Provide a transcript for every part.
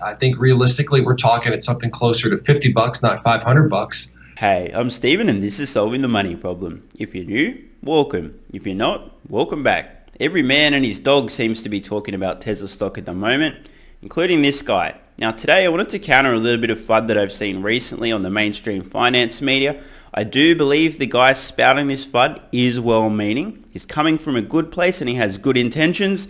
I think realistically, we're talking at something closer to $50, not $500. Hey, I'm Steven and this is Solving the Money Problem. If you're new, welcome. If you're not, welcome back. Every man and his dog seems to be talking about Tesla stock at the moment, including this guy. Now today I wanted to counter a little bit of FUD that I've seen recently on the mainstream finance media. I do believe the guy spouting this FUD is well-meaning. He's coming from a good place and he has good intentions,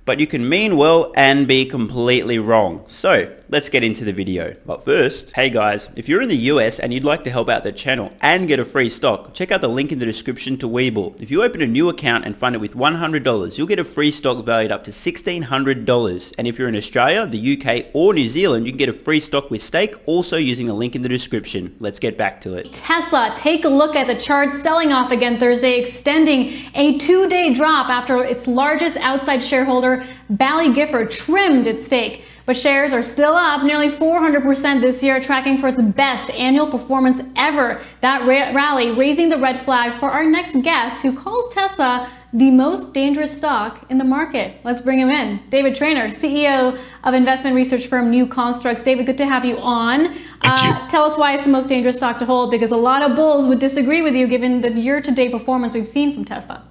but you can mean well and be completely wrong. So let's get into the video. But first, hey guys, if you're in the US and you'd like to help out the channel and get a free stock, check out the link in the description to WeBull. If you open a new account and fund it with $100, you'll get a free stock valued up to $1,600. And if you're in Australia, the UK or New Zealand, you can get a free stock with stake, also using the link in the description. Let's get back to it. Tesla, take a look at the chart, selling off again Thursday, extending a two-day drop after its largest outside shareholder, Bally Gifford, trimmed its stake. But shares are still up nearly 400% this year, tracking for its best annual performance ever. That rally raising the red flag for our next guest, who calls Tesla the most dangerous stock in the market. Let's bring him in. David Traynor, CEO of investment research firm New Constructs. David, good to have you on. Thank you. Tell us why it's the most dangerous stock to hold, because a lot of bulls would disagree with you given the year-to-date performance we've seen from Tesla.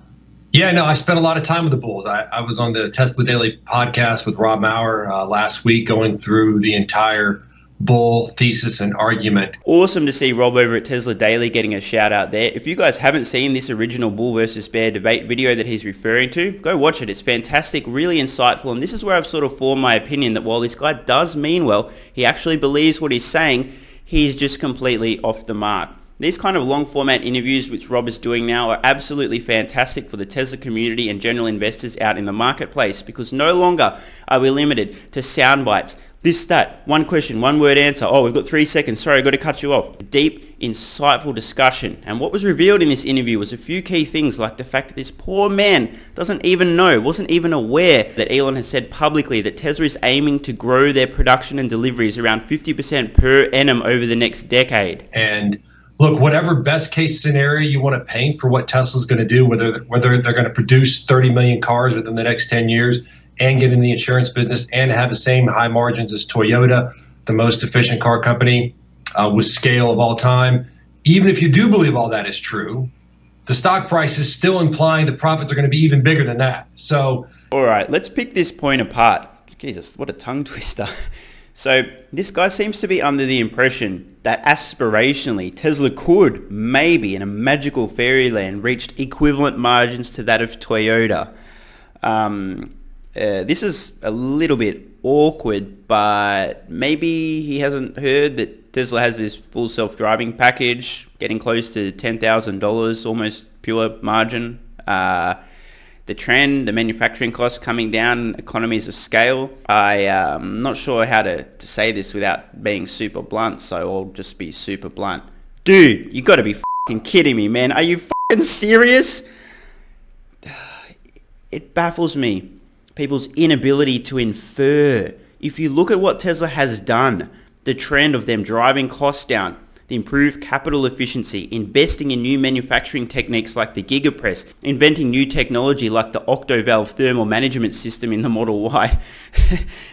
Yeah, no, I spent a lot of time with the bulls. I was on the Tesla Daily podcast with Rob Maurer last week, going through the entire bull thesis and argument. Awesome to see Rob over at Tesla Daily getting a shout out there. If you guys haven't seen this original bull versus bear debate video that he's referring to, go watch it. It's fantastic, really insightful. And this is where I've sort of formed my opinion that while this guy does mean well, he actually believes what he's saying, he's just completely off the mark. These kind of long format interviews which Rob is doing now are absolutely fantastic for the Tesla community and general investors out in the marketplace, because no longer are we limited to sound bites. This, that, one question, one word answer. Oh, we've got 3 seconds. Sorry, I've got to cut you off. Deep, insightful discussion. And what was revealed in this interview was a few key things, like the fact that this poor man doesn't even know, wasn't even aware that Elon has said publicly that Tesla is aiming to grow their production and deliveries around 50% per annum over the next decade. And look, whatever best case scenario you want to paint for what Tesla's going to do, whether they're going to produce 30 million cars within the next 10 years and get in the insurance business and have the same high margins as Toyota, the most efficient car company with scale of all time. Even if you do believe all that is true, the stock price is still implying the profits are going to be even bigger than that. So, all right, let's pick this point apart. Jesus, what a tongue twister. So this guy seems to be under the impression that aspirationally Tesla could maybe in a magical fairyland reach equivalent margins to that of Toyota. This is a little bit awkward, but maybe he hasn't heard that Tesla has this full self-driving package getting close to $10,000, almost pure margin. The trend, the manufacturing costs coming down, economies of scale. I'm not sure how to say this without being super blunt, so I'll just be super blunt. Dude, you gotta be fucking kidding me, man. Are you fucking serious? It baffles me, people's inability to infer. If you look at what Tesla has done, the trend of them driving costs down, the improved capital efficiency, investing in new manufacturing techniques like the Gigapress, inventing new technology like the Octovalve thermal management system in the Model Y.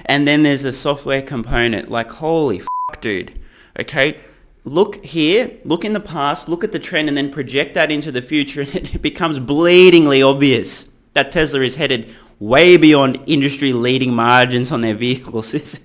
And then there's a software component. Like, holy fuck, dude. Okay, look here, look in the past, look at the trend, and then project that into the future, and it becomes bleedingly obvious that Tesla is headed way beyond industry-leading margins on their vehicles.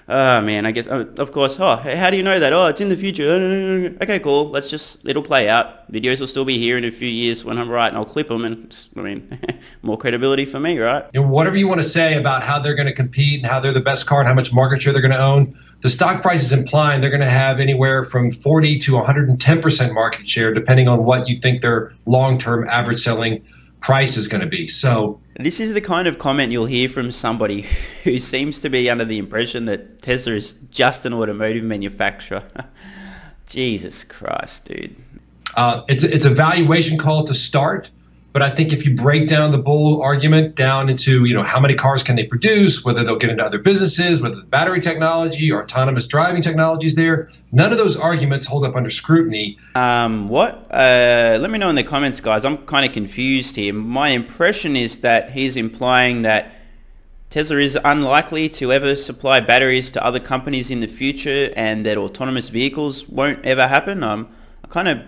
Oh man, I guess, of course, how do you know that? Oh, it's in the future. Okay, cool. It'll play out. Videos will still be here in a few years when I'm right, and I'll clip them, and I mean, more credibility for me, right? You know, whatever you want to say about how they're going to compete and how they're the best car and how much market share they're going to own, the stock price is implying they're going to have anywhere from 40 to 110% market share, depending on what you think their long-term average selling price is going to be. So this is the kind of comment you'll hear from somebody who seems to be under the impression that Tesla is just an automotive manufacturer. Jesus Christ, dude. It's a valuation call to start, but I think if you break down the bull argument down into, how many cars can they produce, whether they'll get into other businesses, whether the battery technology or autonomous driving technology is there, none of those arguments hold up under scrutiny. What? Let me know in the comments, guys. I'm kind of confused here. My impression is that he's implying that Tesla is unlikely to ever supply batteries to other companies in the future, and that autonomous vehicles won't ever happen.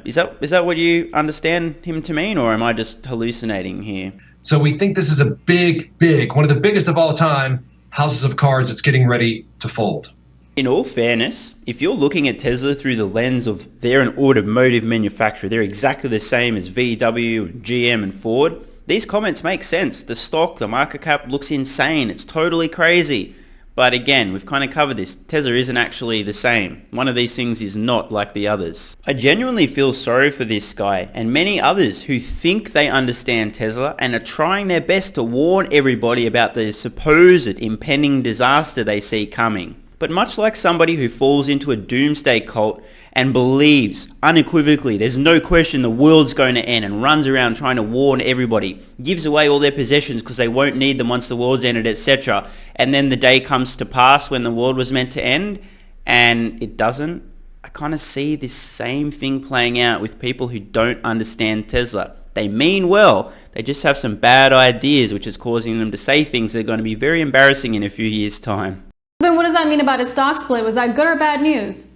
Is that what you understand him to mean, or am I just hallucinating here? So we think this is a big, one of the biggest of all time houses of cards that's getting ready to fold. In all fairness, if you're looking at Tesla through the lens of they're an automotive manufacturer, they're exactly the same as VW, GM and Ford, these comments make sense. The stock, the market cap looks insane. It's totally crazy. But again, we've kind of covered this. Tesla isn't actually the same. One of these things is not like the others. I genuinely feel sorry for this guy and many others who think they understand Tesla and are trying their best to warn everybody about the supposed impending disaster they see coming. But much like somebody who falls into a doomsday cult and believes unequivocally there's no question the world's going to end and runs around trying to warn everybody, gives away all their possessions because they won't need them once the world's ended, etc. And then the day comes to pass when the world was meant to end and it doesn't. I kind of see this same thing playing out with people who don't understand Tesla. They mean well, they just have some bad ideas which is causing them to say things that are going to be very embarrassing in a few years' time. Then what does that mean about his stock split? Was that good or bad news?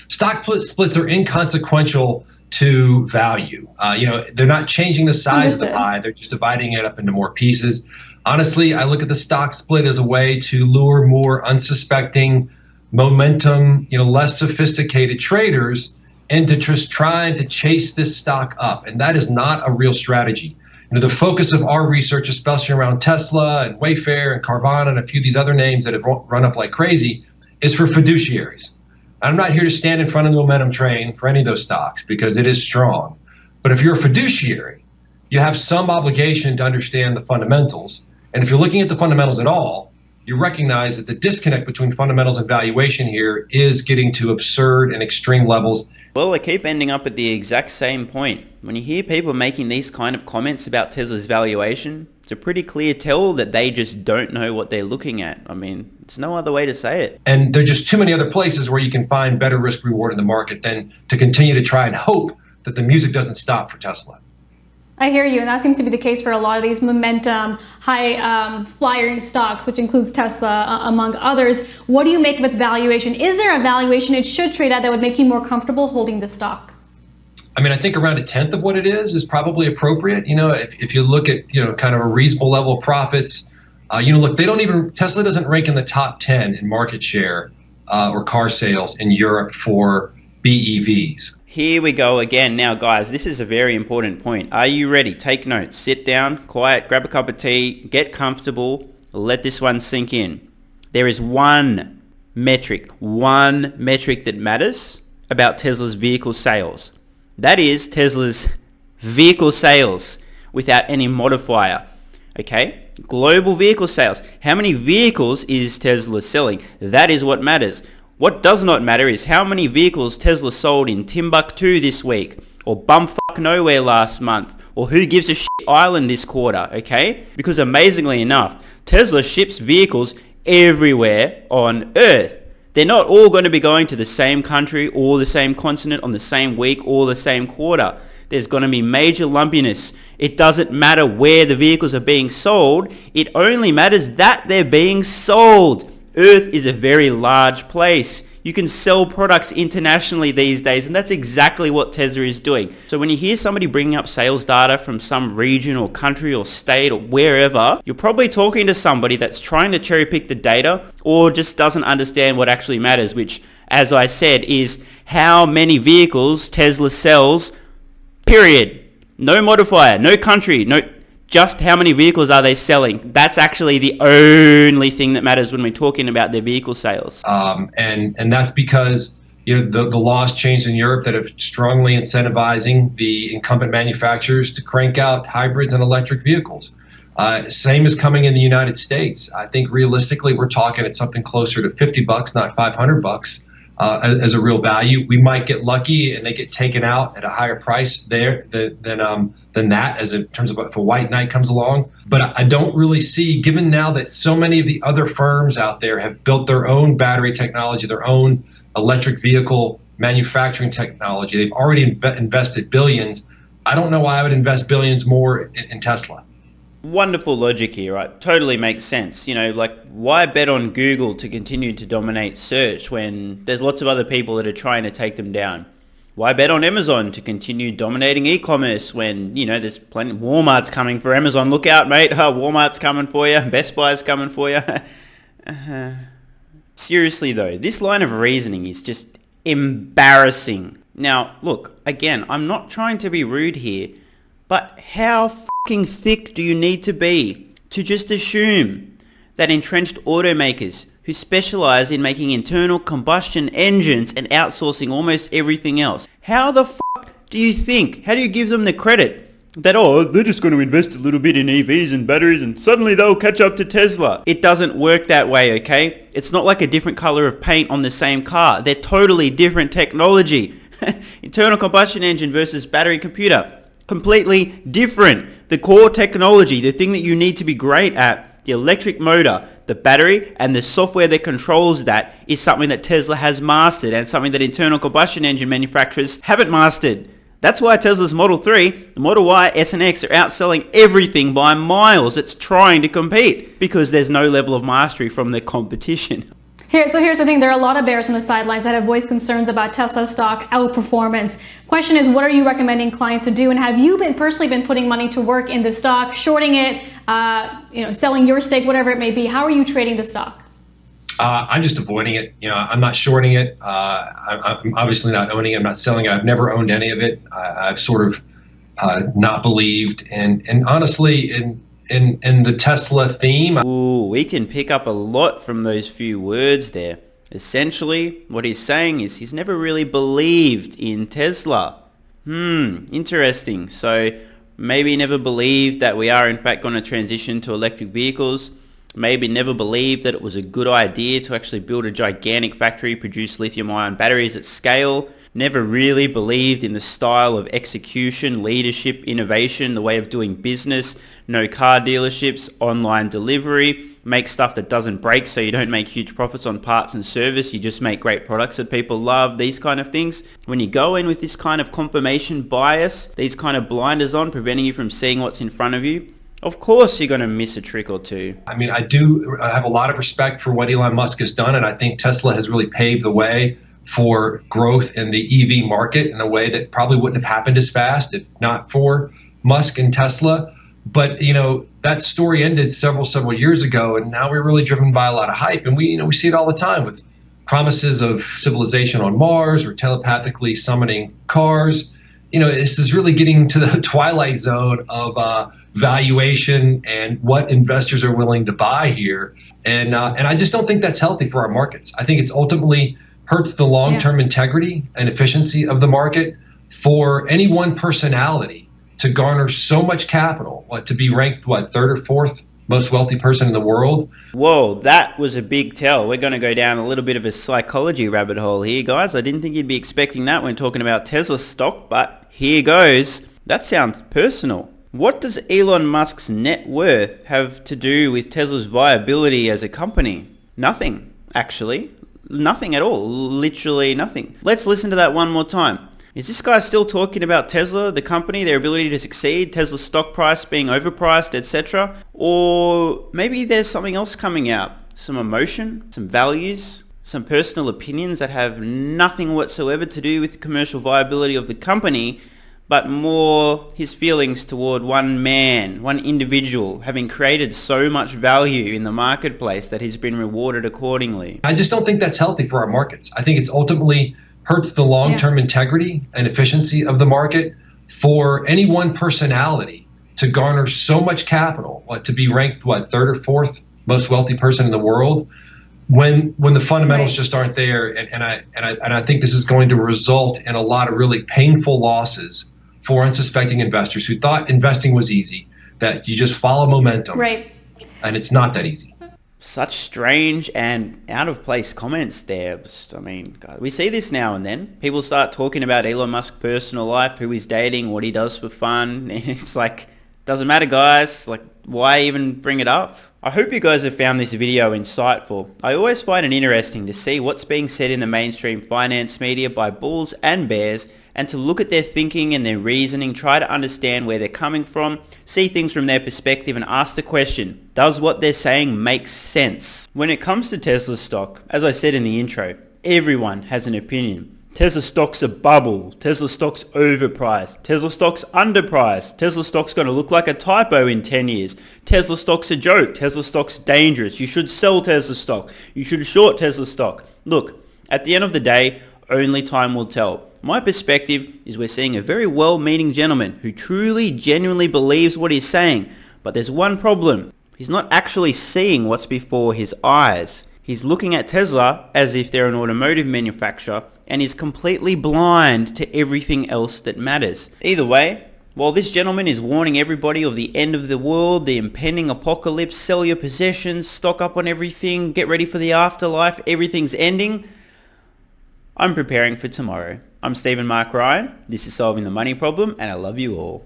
Stock splits are inconsequential to value. They're not changing the size of the pie. They're just dividing it up into more pieces. Honestly, I look at the stock split as a way to lure more unsuspecting, momentum, less sophisticated traders into just trying to chase this stock up. And that is not a real strategy. The focus of our research, especially around Tesla and Wayfair and Carvana and a few of these other names that have run up like crazy, is for fiduciaries. I'm not here to stand in front of the momentum train for any of those stocks because it is strong. But if you're a fiduciary, you have some obligation to understand the fundamentals. And if you're looking at the fundamentals at all, you recognize that the disconnect between fundamentals and valuation here is getting to absurd and extreme levels. Well, I keep ending up at the exact same point. When you hear people making these kind of comments about Tesla's valuation, it's a pretty clear tell that they just don't know what they're looking at. I mean, it's no other way to say it. And there's just too many other places where you can find better risk reward in the market than to continue to try and hope that the music doesn't stop for Tesla. I hear you, and that seems to be the case for a lot of these momentum, high flying stocks, which includes Tesla, among others. What do you make of its valuation? Is there a valuation it should trade at that would make you more comfortable holding the stock? I mean, I think around a tenth of what it is probably appropriate. If you look at, kind of a reasonable level of profits, look, Tesla doesn't rank in the top 10 in market share or car sales in Europe for BEVs. Here we go again. Now, guys, this is a very important point. Are you ready? Take notes. Sit down, quiet, grab a cup of tea, get comfortable, let this one sink in. There is one metric that matters about Tesla's vehicle sales. That is Tesla's vehicle sales without any modifier. Okay? Global vehicle sales. How many vehicles is Tesla selling? That is what matters. What does not matter is how many vehicles Tesla sold in Timbuktu this week, or bumfuck nowhere last month, or who gives a shit island this quarter, okay? Because amazingly enough, Tesla ships vehicles everywhere on Earth. They're not all going to be going to the same country or the same continent on the same week or the same quarter. There's going to be major lumpiness. It doesn't matter where the vehicles are being sold. It only matters that they're being sold. Earth is a very large place. You can sell products internationally these days, and that's exactly what Tesla is doing. So when you hear somebody bringing up sales data from some region or country or state or wherever, you're probably talking to somebody that's trying to cherry pick the data or just doesn't understand what actually matters, which, as I said, is how many vehicles Tesla sells, period. No modifier, no country, just how many vehicles are they selling? That's actually the only thing that matters when we're talking about their vehicle sales. And that's because the laws changed in Europe that have strongly incentivizing the incumbent manufacturers to crank out hybrids and electric vehicles. Same is coming in the United States. I think realistically we're talking at something closer to $50, not $500 as a real value. We might get lucky and they get taken out at a higher price there than that, as in terms of if a white knight comes along. But I don't really see, given now that so many of the other firms out there have built their own battery technology, their own electric vehicle manufacturing technology, they've already invested billions. I don't know why I would invest billions more in Tesla. Wonderful logic here, right? Totally makes sense. You know, like, why bet on Google to continue to dominate search when there's lots of other people that are trying to take them down? Why bet on Amazon to continue dominating e-commerce when, you know, there's plenty. Walmart's coming for Amazon. Look out, mate. Walmart's coming for you. Best Buy's coming for you. Seriously though, this line of reasoning is just embarrassing. Now, look, again, I'm not trying to be rude here, but how fucking thick do you need to be to just assume that entrenched automakers who specialize in making internal combustion engines and outsourcing almost everything else, how the fuck do you think, how do you give them the credit that, oh, they're just going to invest a little bit in EVs and batteries and suddenly they'll catch up to Tesla? It doesn't work that way, okay? It's not like a different color of paint on the same car. They're totally different technology. Internal combustion engine versus battery computer, completely different. The core technology, the thing that you need to be great at, the electric motor, the battery, and the software that controls that is something that Tesla has mastered and something that internal combustion engine manufacturers haven't mastered. That's why Tesla's Model 3, the Model Y, S and X are outselling everything by miles it's trying to compete because there's no level of mastery from the competition. Here's the thing, there are a lot of bears on the sidelines that have voiced concerns about Tesla stock outperformance. Question is, what are you recommending clients to do? And have you personally been putting money to work in the stock, shorting it, selling your stake, whatever it may be? How are you trading the stock? I'm just avoiding it. I'm not shorting it. I'm obviously not owning it. I'm not selling it. I've never owned any of it. I've sort of not believed and honestly in the Tesla theme. Ooh, we can pick up a lot from those few words there. Essentially, what he's saying is he's never really believed in Tesla. Interesting. So maybe never believed that we are in fact going to transition to electric vehicles. Maybe never believed that it was a good idea to actually build a gigantic factory, produce lithium-ion batteries at scale. Never really believed in the style of execution, leadership, innovation, the way of doing business, no car dealerships, online delivery, make stuff that doesn't break so you don't make huge profits on parts and service, you just make great products that people love, these kind of things. When you go in with this kind of confirmation bias, these kind of blinders on, preventing you from seeing what's in front of you, of course you're going to miss a trick or two. I mean, I have a lot of respect for what Elon Musk has done, and I think Tesla has really paved the way for growth in the EV market in a way that probably wouldn't have happened as fast if not for Musk and Tesla. But, that story ended several years ago, and now we're really driven by a lot of hype. And we see it all the time with promises of civilization on Mars or telepathically summoning cars. This is really getting to the twilight zone of valuation and what investors are willing to buy here. And I just don't think that's healthy for our markets. I think it's ultimately hurts the long-term integrity and efficiency of the market for any one personality to garner so much capital, to be ranked, third or fourth most wealthy person in the world. Whoa, that was a big tell. We're going to go down a little bit of a psychology rabbit hole here, guys. I didn't think you'd be expecting that when talking about Tesla stock, but here goes. That sounds personal. What does Elon Musk's net worth have to do with Tesla's viability as a company? Nothing, actually. Nothing at all. Literally nothing. Let's listen to that one more time. Is this guy still talking about Tesla, the company, their ability to succeed, Tesla's stock price being overpriced, etc.? Or maybe there's something else coming out. Some emotion, some values, some personal opinions that have nothing whatsoever to do with the commercial viability of the company, but more his feelings toward one man, one individual, having created so much value in the marketplace that he's been rewarded accordingly. I just don't think that's healthy for our markets. I think it's ultimately hurts the long-term integrity and efficiency of the market for any one personality to garner so much capital, to be ranked, third or fourth most wealthy person in the world, when the fundamentals just aren't there. And I think this is going to result in a lot of really painful losses for unsuspecting investors who thought investing was easy, that you just follow momentum. Right. And it's not that easy. Such strange and out of place comments there. I mean, God, we see this now and then. People start talking about Elon Musk's personal life, who he's dating, what he does for fun. It's like, doesn't matter, guys. Like, why even bring it up? I hope you guys have found this video insightful. I always find it interesting to see what's being said in the mainstream finance media by bulls and bears and to look at their thinking and their reasoning, try to understand where they're coming from, see things from their perspective and ask the question, does what they're saying make sense? When it comes to Tesla stock, as I said in the intro, everyone has an opinion. Tesla stock's a bubble. Tesla stock's overpriced. Tesla stock's underpriced. Tesla stock's going to look like a typo in 10 years. Tesla stock's a joke. Tesla stock's dangerous. You should sell Tesla stock. You should short Tesla stock. Look, at the end of the day, only time will tell. My perspective is we're seeing a very well-meaning gentleman who truly, genuinely believes what he's saying. But there's one problem. He's not actually seeing what's before his eyes. He's looking at Tesla as if they're an automotive manufacturer and is completely blind to everything else that matters. Either way, while this gentleman is warning everybody of the end of the world, the impending apocalypse, sell your possessions, stock up on everything, get ready for the afterlife, everything's ending, I'm preparing for tomorrow. I'm Stephen Mark Ryan, this is Solving the Money Problem, and I love you all.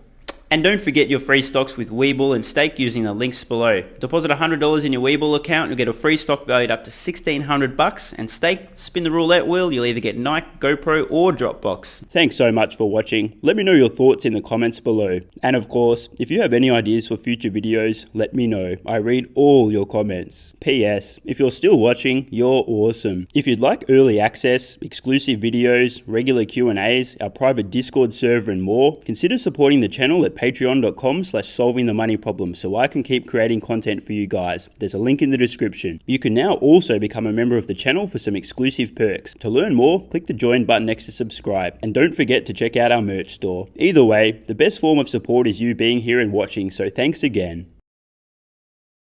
And don't forget your free stocks with WeBull and stake using the links below. Deposit $100 in your WeBull account, you'll get a free stock valued up to $1,600, and stake, spin the roulette wheel, you'll either get Nike, GoPro or Dropbox. Thanks so much for watching. Let me know your thoughts in the comments below. And of course, if you have any ideas for future videos, let me know. I read all your comments. P.S. If you're still watching, you're awesome. If you'd like early access, exclusive videos, regular Q&As, our private Discord server and more, consider supporting the channel at patreon.com/solvingthemoneyproblem so I can keep creating content for you guys. There's a link in the description. You can now also become a member of the channel for some exclusive perks. To learn more, click the join button next to subscribe. And don't forget to check out our merch store. Either way, the best form of support is you being here and watching, so thanks again.